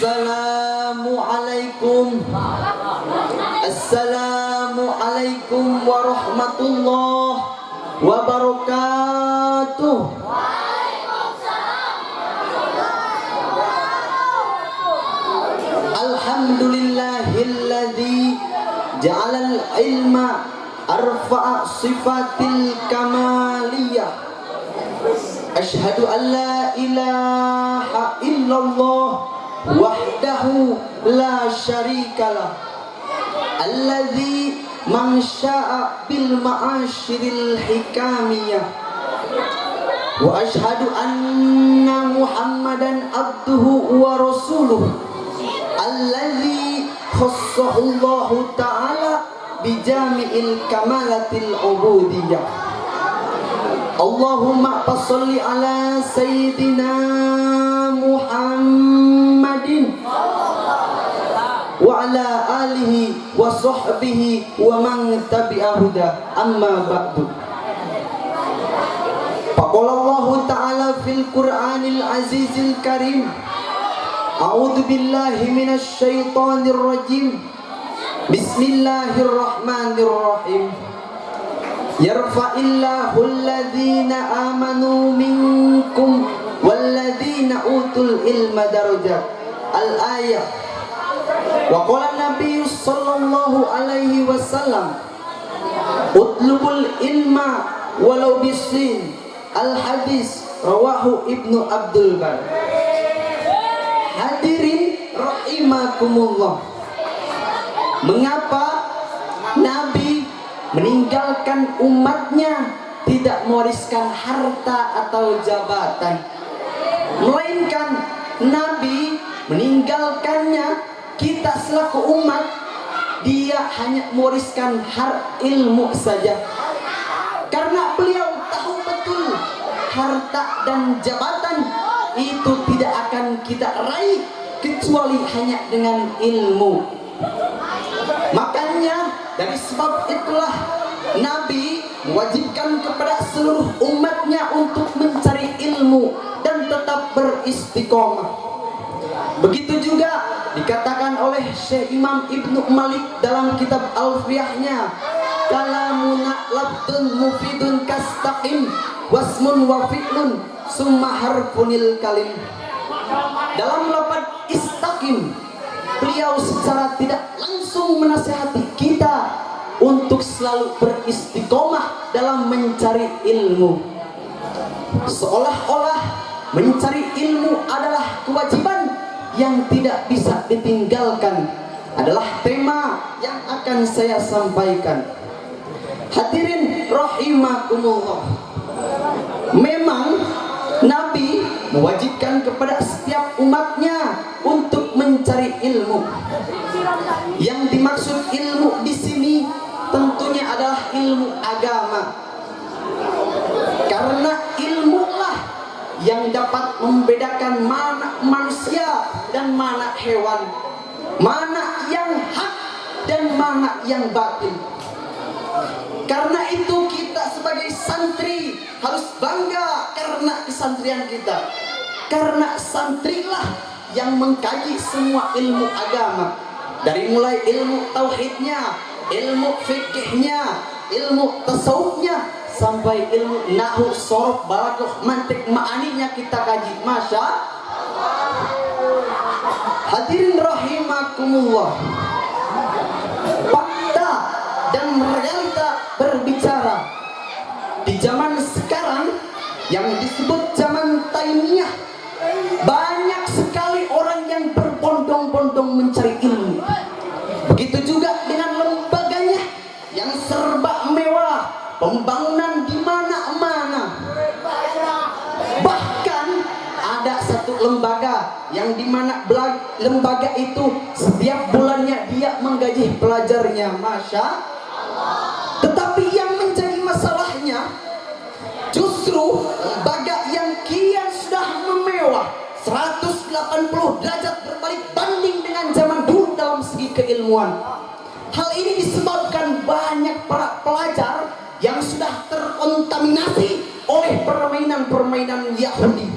Assalamualaikum. Assalamualaikum warahmatullahi wabarakatuh. Alhamdulillahilladzi ja'alal ilma arfa'a sifatil kamaliyah. Asyhadu an la ilaha illallah wahdahu la syarikalah alladzi man syaa bil ma'asyiril hikamiyah. Wa asyhadu anna Muhammadan abduhu wa rasuluh alladzi khassahullahu ta'ala bijami'il kamalatil ubudiyah. Allahumma fasholli ala sayyidina Muhammadin wa ala alihi wa sahbihi wa man tabi'a huda, amma ba'du. Faqala Allah ta'ala fil Qur'anil Azizil Karim, a'udzu billahi minasy syaithanir rajim. Bismillahirrahmanirrahim. Yarfa'illahu alladhina amanu minkum walladhina utul ilma darajat. Al-ayah. Wa qala Nabi sallallahu alaihi wasallam, utlubul ilma walau bisin. Al-hadis rawahu Ibnu Abdul Bar. Hadirin rahimakumullah, mengapa Nabi meninggalkan umatnya tidak mewariskan harta atau jabatan, melainkan Nabi meninggalkannya kita selaku umat, dia hanya mewariskan ilmu saja. Karena beliau tahu betul harta dan jabatan itu tidak akan kita raih kecuali hanya dengan ilmu. Makanya dari sebab itulah Nabi mewajibkan kepada seluruh umatnya untuk mencari ilmu dan tetap beristiqomah. Begitu juga dikatakan oleh Syekh Imam Ibnu Malik dalam kitab Alfiyahnya, kalamuna labdun mufidun kastaqim wasmun wa fi'lun summa harfunil kalim. Dalam lafaz istaqim, beliau secara tidak langsung menasihati kita untuk selalu beristiqomah dalam mencari ilmu. Seolah-olah mencari ilmu adalah kewajiban yang tidak bisa ditinggalkan, adalah tema yang akan saya sampaikan. Hadirin rahimakumullah, memang Nabi mewajibkan kepada setiap umatnya untuk mencari ilmu. Yang dimaksud ilmu di sini tentunya adalah ilmu agama. Karena ilmulah yang dapat membedakan mana manusia dan mana hewan, mana yang hak dan mana yang batil. Karena itu kita sebagai santri harus bangga karena kesantrian kita. Karena santrilah yang mengkaji semua ilmu agama, dari mulai ilmu tauhidnya, ilmu fikihnya, ilmu tasawufnya, sampai ilmu nahwu, sorof, balaghah, mantik, ma'aninya kita kaji. Masya Allah. Hadirin rahimakumullah, fakta dan realita berbicara di zaman sekarang yang disebut zaman Taimiyah, banyak sekali orang yang berbondong-bondong mencari ilmu. Begitu juga dengan lembaganya yang serba mewah, pembangunan di mana-mana. Bahkan ada satu lembaga yang dimana lembaga itu setiap bulannya dia menggaji pelajarnya. Masya Allah. Tetapi yang menjadi masalahnya justru lembaga yang kian sudah memewah 180 derajat berbalik banding dengan zaman dulu dalam segi keilmuan. Hal ini disebabkan banyak para pelajar yang sudah terkontaminasi oleh permainan-permainan Yahudi.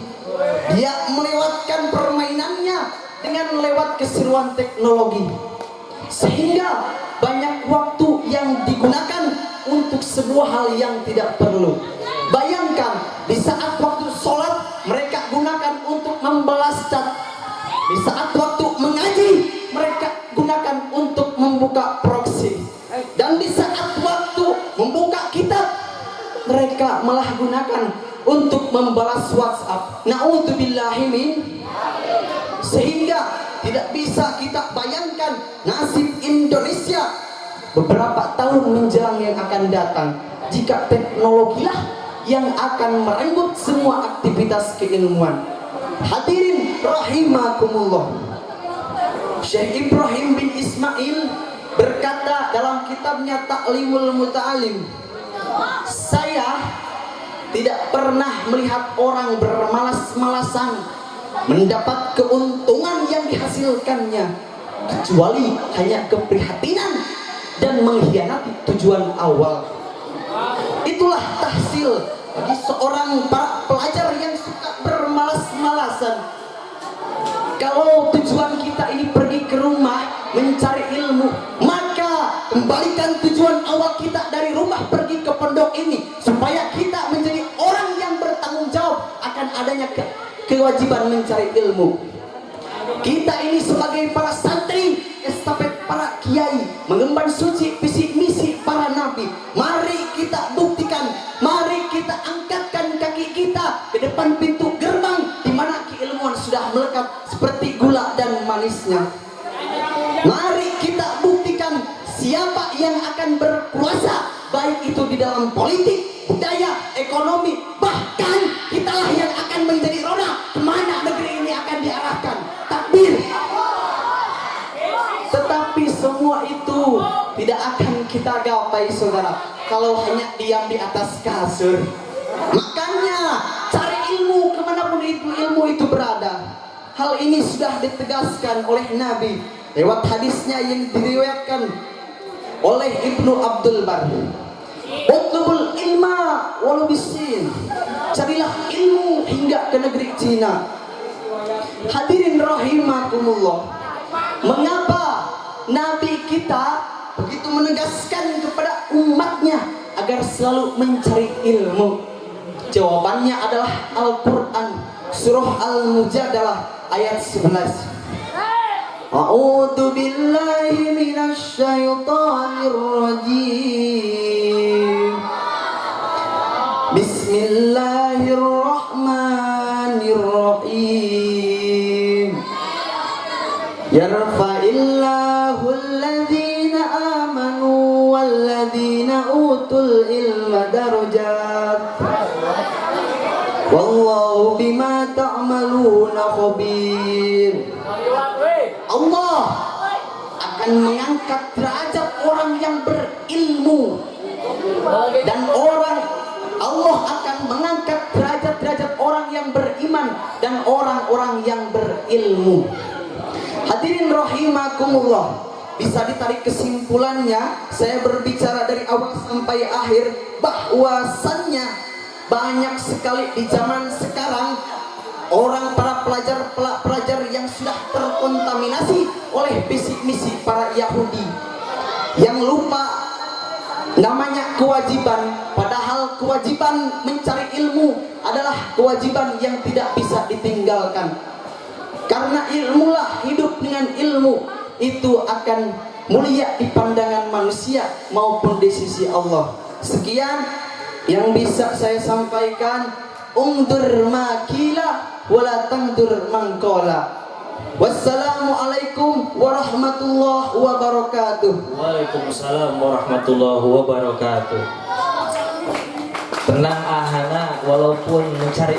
Dia melewatkan permainannya dengan lewat perseruan teknologi, sehingga banyak waktu yang digunakan untuk sebuah hal yang tidak perlu. Bayangkan, di saat waktu sholat mereka gunakan untuk membalas chat, di saat waktu mengaji mereka gunakan untuk membuka proxy, dan di saat waktu membuka kitab mereka malah gunakan untuk membalas WhatsApp. Na'udzubillahi min. Sehingga tidak bisa kita bayangkan nasib Indonesia beberapa tahun menjelang yang akan datang jika teknologilah yang akan merenggut semua aktivitas keilmuan. Hadirin rahimakumullah, Syekh Ibrahim bin Ismail berkata dalam kitabnya Ta'limul Muta'alim, saya tidak pernah melihat orang bermalas-malasan mendapat keuntungan yang dihasilkannya, kecuali hanya keprihatinan dan mengkhianati tujuan awal. Itulah tahsil bagi seorang para pelajar yang suka bermalas-malasan. Kalau tujuan kita ini pergi ke rumah mencari ilmu, maka kembalikan tujuan awal kita dari rumah pergi ke pondok ini, supaya kita menjadi orang yang bertanggung jawab akan adanya kewajiban mencari ilmu. Kita ini sebagai para santri, estafet para kiai, mengemban suci visi misi para nabi. Mari kita buktikan, mari kita angkatkan kaki kita ke depan pintu gerbang di mana keilmuan sudah melekat seperti gula dan manisnya. Mari kita buktikan siapa yang akan berkuasa, baik itu di dalam politik, budaya, ekonomi, bahkan kitalah yang akan menjadi roda kemana negeri ini akan diarahkan. Takbir. Tetapi semua itu tidak akan kita gapai, saudara, kalau hanya diam di atas kasur. Makanya cari ilmu kemanapun itu ilmu itu berada. Hal ini sudah ditegaskan oleh Nabi lewat hadisnya yang diriwayatkan oleh Ibnu Abdul Bar. Utlubul ilma walau bisin, carilah ilmu hingga ke negeri Cina. Hadirin rahimakumullah, mengapa Nabi kita begitu menegaskan kepada umatnya agar selalu mencari ilmu? Jawabannya adalah Al-Quran, surah Al-Mujadalah ayat 11. A'udzu billahi minasy syaithanir rajim. Bismillahirrahmanirrahim. Yarfa'illahu alladhina amanu walladhina utul ilma darajat. Wallahu bima ta'maluna khabir. Allah akan mengangkat derajat orang yang berilmu, dan Allah akan mengangkat derajat-derajat orang yang beriman dan orang-orang yang berilmu. Hadirin rahimakumullah, bisa ditarik kesimpulannya, saya berbicara dari awal sampai akhir bahwasannya banyak sekali di zaman sekarang orang para pelajar yang sudah terkontaminasi oleh visi misi para Yahudi, yang lupa namanya kewajiban, padahal kewajiban mencari ilmu adalah kewajiban yang tidak bisa ditinggalkan. Karena ilmulah, hidup dengan ilmu itu akan mulia di pandangan manusia maupun di sisi Allah. Sekian yang bisa saya sampaikan. Undur makila wala tangdur mangkola. Wassalamualaikum warahmatullahi wabarakatuh. Waalaikumsalam warahmatullahi wabarakatuh. Tenang ahana, walaupun mencari